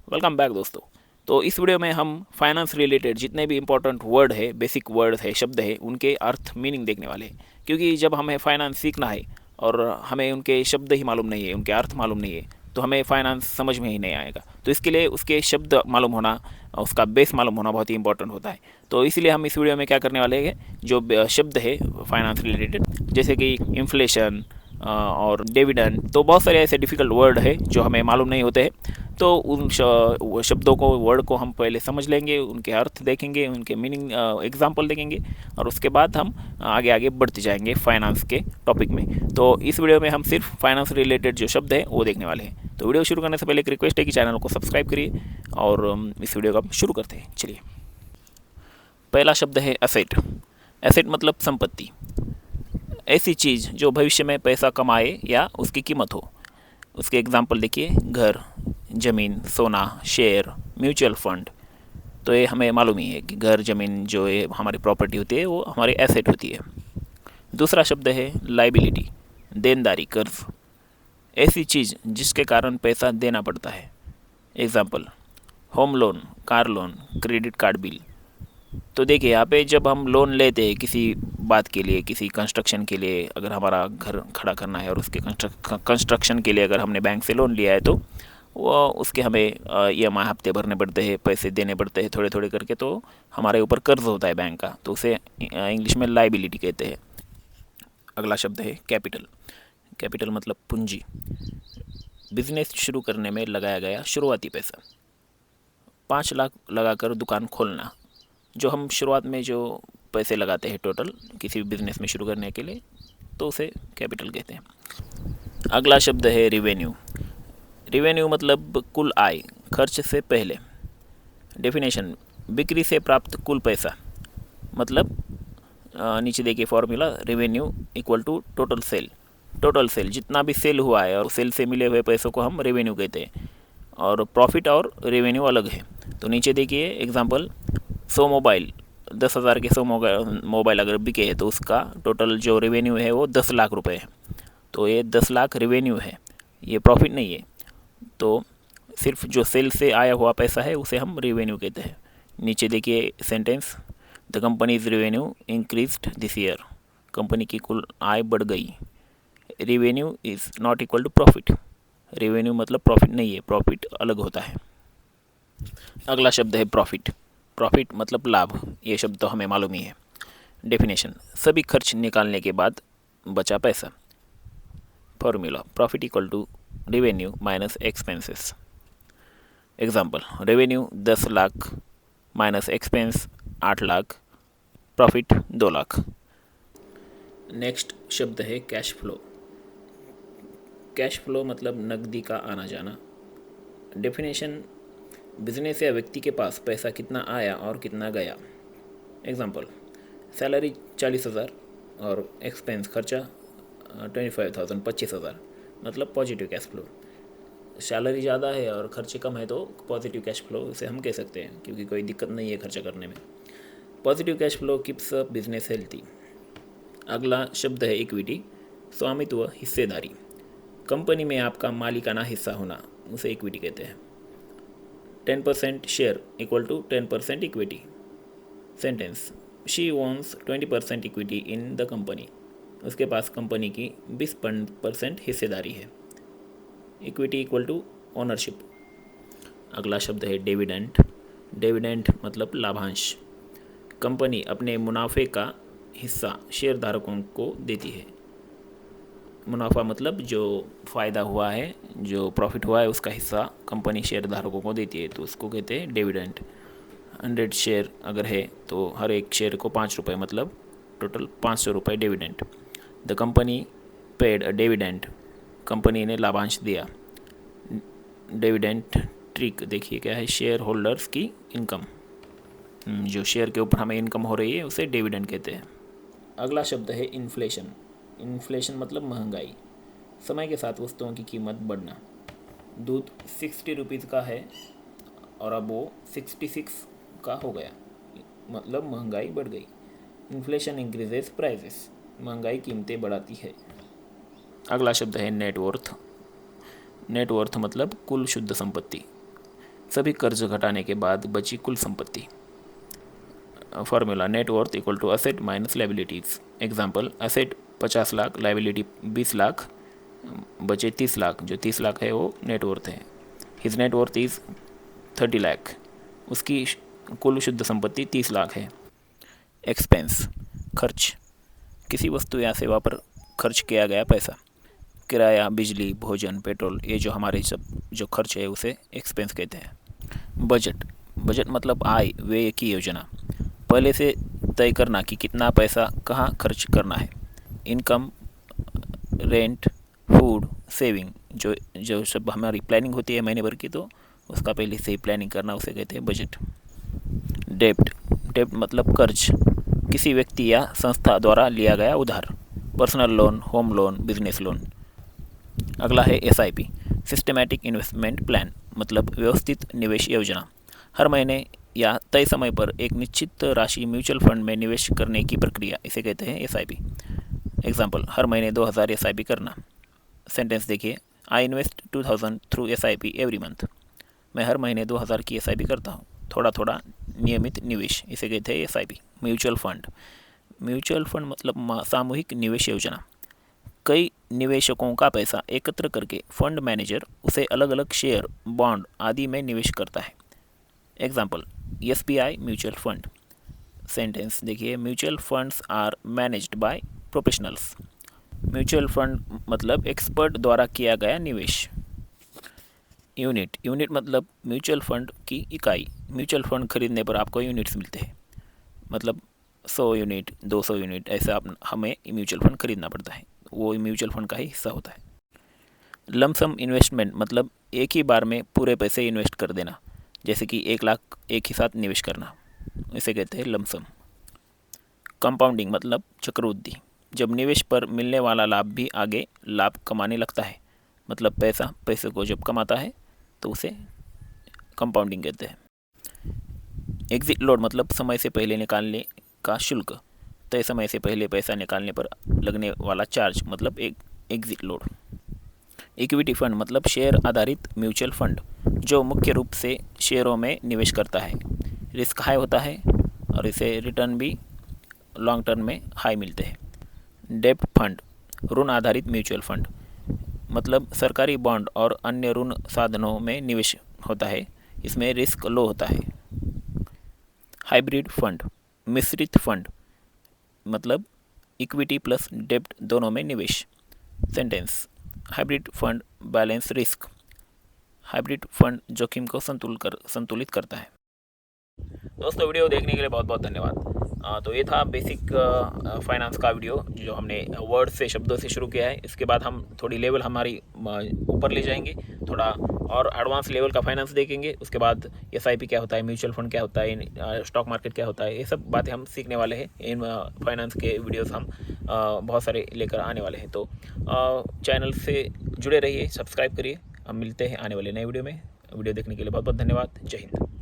Welcome back दोस्तों। तो इस वीडियो में हम फाइनेंस रिलेटेड जितने भी इंपॉर्टेंट वर्ड है, बेसिक वर्ड है, शब्द है, उनके अर्थ मीनिंग देखने वाले हैं। क्योंकि जब हमें फाइनेंस सीखना है और हमें उनके शब्द ही मालूम नहीं है, उनके अर्थ मालूम नहीं है, तो हमें फाइनेंस समझ में ही नहीं आएगा। तो इसके लिए उसके शब्द मालूम होना, उसका बेस मालूम होना बहुत ही इंपॉर्टेंट होता है। तो इसीलिए हम इस वीडियो में क्या करने वाले हैं, जो शब्द है फाइनेंस रिलेटेड, जैसे कि इन्फ्लेशन और डिविडेंड, तो बहुत सारे ऐसे डिफ़िकल्ट वर्ड है जो हमें मालूम नहीं होते हैं। तो उन शब्दों को, वर्ड को हम पहले समझ लेंगे, उनके अर्थ देखेंगे, उनके मीनिंग एग्जाम्पल देखेंगे, और उसके बाद हम आगे आगे बढ़ते जाएंगे फाइनेंस के टॉपिक में। तो इस वीडियो में हम सिर्फ फाइनेंस रिलेटेड जो शब्द हैं वो देखने वाले हैं। तो वीडियो शुरू करने से पहले एक रिक्वेस्ट है कि चैनल को सब्सक्राइब करिए और इस वीडियो को हम शुरू करते हैं। चलिए, पहला शब्द है एसेट। एसेट मतलब संपत्ति, ऐसी चीज़ जो भविष्य में पैसा कमाए या उसकी कीमत हो। उसके एग्जाम्पल देखिए, घर, ज़मीन, सोना, शेयर, म्यूचुअल फंड। तो ये हमें मालूम ही है कि घर, ज़मीन जो ये हमारी प्रॉपर्टी होती है वो हमारी एसेट होती है। दूसरा शब्द है लाइबिलिटी, देनदारी, कर्ज, ऐसी चीज़ जिसके कारण पैसा देना पड़ता है। Example, home loan, car loan, credit card bill. तो देखिए, यहाँ पे जब हम लोन लेते हैं किसी बात के लिए, किसी कंस्ट्रक्शन के लिए, अगर हमारा घर खड़ा करना है और उसके कंस्ट्रक्शन के लिए अगर हमने बैंक से लोन लिया है, तो वो उसके हमें EMI हफ्ते भरने पड़ते हैं, पैसे देने पड़ते हैं थोड़े थोड़े करके। तो हमारे ऊपर कर्ज होता है बैंक का, तो उसे इंग्लिश में लाइबिलिटी कहते हैं। अगला शब्द है कैपिटल। कैपिटल मतलब पूंजी, बिजनेस शुरू करने में लगाया गया शुरुआती पैसा। 5 लाख लगाकर दुकान खोलना, जो हम शुरुआत में जो पैसे लगाते हैं टोटल किसी भी बिजनेस में शुरू करने के लिए, तो उसे कैपिटल कहते हैं। अगला शब्द है रिवेन्यू। रिवेन्यू मतलब कुल आय, खर्च से पहले। डेफिनेशन, बिक्री से प्राप्त कुल पैसा। मतलब नीचे देखिए formula, revenue equal to total sale. Total sale, जितना भी सेल हुआ है और सेल से मिले हुए पैसों को हम रेवेन्यू कहते हैं। और प्रॉफिट और रेवेन्यू अलग है। तो नीचे देखिए एग्जांपल, 100 मोबाइल, 10,000 के 100 मोबाइल अगर बिके हैं तो उसका टोटल जो रेवेन्यू है वो 10 लाख रुपए है। तो ये 10 लाख रेवेन्यू है, ये प्रॉफिट नहीं है। तो सिर्फ जो सेल से आया हुआ पैसा है उसे हम रेवेन्यू कहते हैं। नीचे देखिए sentence, the company's revenue increased this year. Company की कुल आय बढ़ गई। Revenue is not equal to profit. Revenue मतलब प्रॉफिट नहीं है, प्रॉफिट अलग होता है। अगला शब्द है प्रॉफिट। प्रॉफिट मतलब लाभ, ये शब्द तो हमें मालूम ही है। डेफिनेशन, सभी खर्च निकालने के बाद बचा पैसा। Formula, profit equal to revenue minus expenses. Example, revenue 10 lakh minus expense 8 lakh, profit 2 lakh. Next शब्द है कैश फ्लो। कैश फ्लो मतलब नकदी का आना जाना। डेफिनेशन, बिजनेस या व्यक्ति के पास पैसा कितना आया और कितना गया। एग्जाम्पल, सैलरी 40,000 और एक्सपेंस खर्चा 25,000, 25,000, मतलब पॉजिटिव कैश फ्लो। सैलरी ज़्यादा है और खर्चे कम है तो पॉजिटिव कैश फ्लो उसे हम कह सकते हैं, क्योंकि कोई दिक्कत नहीं है खर्चा करने में। Positive cash flow keeps a business healthy. अगला शब्द है इक्विटी, स्वामित्व, हिस्सेदारी। कंपनी में आपका मालिकाना हिस्सा होना, उसे इक्विटी कहते हैं। 10% share equal to 10% equity. Sentence, she owns 20% equity in the company. उसके पास कंपनी की 20% हिस्सेदारी है। Equity equal to ownership. अगला शब्द है डिविडेंड। डिविडेंड मतलब लाभांश। कंपनी अपने मुनाफे का हिस्सा शेयर धारकों को देती है। मुनाफा मतलब जो फ़ायदा हुआ है, जो प्रॉफिट हुआ है, उसका हिस्सा कंपनी शेयर धारकों को देती है, तो उसको कहते हैं डिविडेंड। 100 शेयर अगर है तो हर एक शेयर को 5 रुपये, मतलब टोटल 500 रुपये dividend. The company paid a dividend, company ने लाभांश दिया। डिविडेंड ट्रिक देखिए क्या है, शेयर होल्डर्स की इनकम, जो शेयर के ऊपर हमें इनकम हो रही है उसे डिविडेंड कहते हैं। अगला शब्द है इन्फ्लेशन। इन्फ्लेशन मतलब महंगाई, समय के साथ वस्तुओं की कीमत बढ़ना। दूध 60 रुपीज़ का है और अब वो 66 का हो गया, मतलब महंगाई बढ़ गई। इन्फ्लेशन इंक्रीजेस प्राइसेस, महंगाई कीमतें बढ़ाती है। अगला शब्द है नेटवर्थ। नेटवर्थ मतलब कुल शुद्ध संपत्ति। सभी कर्ज घटाने के बाद बची कुल संपत्ति। Formula net worth equal to asset minus liabilities. Example, asset 50 lakh, liability 20 lakh, बचे 30 लाख। जो 30 लाख है वो नेट वर्थ है। His net worth is 30 lakh, उसकी कुल शुद्ध संपत्ति 30 लाख है। एक्सपेंस, खर्च, किसी वस्तु या सेवा पर खर्च किया गया पैसा। किराया, बिजली, भोजन, पेट्रोल, ये जो हमारे सब जो खर्च है उसे एक्सपेंस कहते हैं। बजट, बजट मतलब आय व्यय की योजना, पहले से तय करना कि कितना पैसा कहाँ खर्च करना है। इनकम, रेंट, फूड, सेविंग, जो जो सब हमारी प्लानिंग होती है महीने भर की, तो उसका पहले से ही प्लानिंग करना उसे कहते हैं बजट। डेब्ट, डेब्ट मतलब कर्ज, किसी व्यक्ति या संस्था द्वारा लिया गया उधार। Personal loan, home loan, business loan. अगला है एसआईपी, सिस्टमैटिक इन्वेस्टमेंट प्लान, मतलब व्यवस्थित निवेश योजना। हर महीने या तय समय पर एक निश्चित राशि म्यूचुअल फंड में निवेश करने की प्रक्रिया, इसे कहते हैं एसआईपी। एग्जाम्पल, हर महीने 2000 एसआईपी करना। सेंटेंस देखिए, I invest 2000 through SIP every month. मैं हर महीने 2000 की एसआईपी करता हूँ। थोड़ा थोड़ा नियमित निवेश, इसे कहते हैं SIP. Mutual fund, mutual fund मतलब सामूहिक निवेश योजना। कई निवेशकों का पैसा एकत्र करके फंड मैनेजर उसे अलग अलग शेयर, बॉन्ड आदि में निवेश करता है। Example, SBI mutual fund. Sentence देखिए, mutual funds are managed by professionals. Mutual fund मतलब एक्सपर्ट द्वारा किया गया निवेश। यूनिट, यूनिट मतलब म्यूचुअल फंड की इकाई। म्यूचुअल फंड खरीदने पर आपको यूनिट्स मिलते हैं, मतलब 100 यूनिट, 200 यूनिट, ऐसा हमें म्यूचुअल फंड खरीदना पड़ता है, वो म्यूचुअल फंड का ही हिस्सा होता है। लमसम इन्वेस्टमेंट मतलब एक ही बार में पूरे पैसे इन्वेस्ट कर देना, जैसे कि 1 लाख एक ही साथ निवेश करना, इसे कहते हैं लमसम। कंपाउंडिंग मतलब चक्रवृद्धि, जब निवेश पर मिलने वाला लाभ भी आगे लाभ कमाने लगता है, मतलब पैसे को जब कमाता है तो उसे कंपाउंडिंग कहते हैं। एग्जिट लोड मतलब समय से पहले निकालने का शुल्क, तय समय से पहले पैसा निकालने पर लगने वाला चार्ज, मतलब एक एग्जिट लोड। इक्विटी फंड मतलब शेयर आधारित म्यूचुअल फंड, जो मुख्य रूप से शेयरों में निवेश करता है। रिस्क हाई होता है और इसे रिटर्न भी लॉन्ग टर्म में हाई मिलते हैं। डेब्ट फंड, ऋण आधारित म्यूचुअल फंड, मतलब सरकारी बॉन्ड और अन्य ऋण साधनों में निवेश होता है, इसमें रिस्क लो होता है। हाइब्रिड फंड, मिश्रित फंड, मतलब इक्विटी प्लस डेब्ट दोनों में निवेश। Sentence, hybrid fund balance risk, hybrid fund जोखिम को संतुलित करता है। दोस्तों, वीडियो देखने के लिए बहुत बहुत धन्यवाद। तो ये था बेसिक फाइनेंस का वीडियो जो हमने वर्ड से, शब्दों से शुरू किया है। इसके बाद हम थोड़ी लेवल हमारी ऊपर ले जाएंगे, थोड़ा और एडवांस लेवल का फाइनेंस देखेंगे। उसके बाद एसआईपी क्या होता है, म्यूचुअल फंड क्या होता है, स्टॉक मार्केट क्या होता है, ये सब बातें हम सीखने वाले हैं। इन फाइनेंस के वीडियोस हम बहुत सारे लेकर आने वाले हैं। तो चैनल से जुड़े रहिए, सब्सक्राइब करिए। हम मिलते हैं आने वाले नए वीडियो में। वीडियो देखने के लिए बहुत बहुत धन्यवाद। जय हिंद।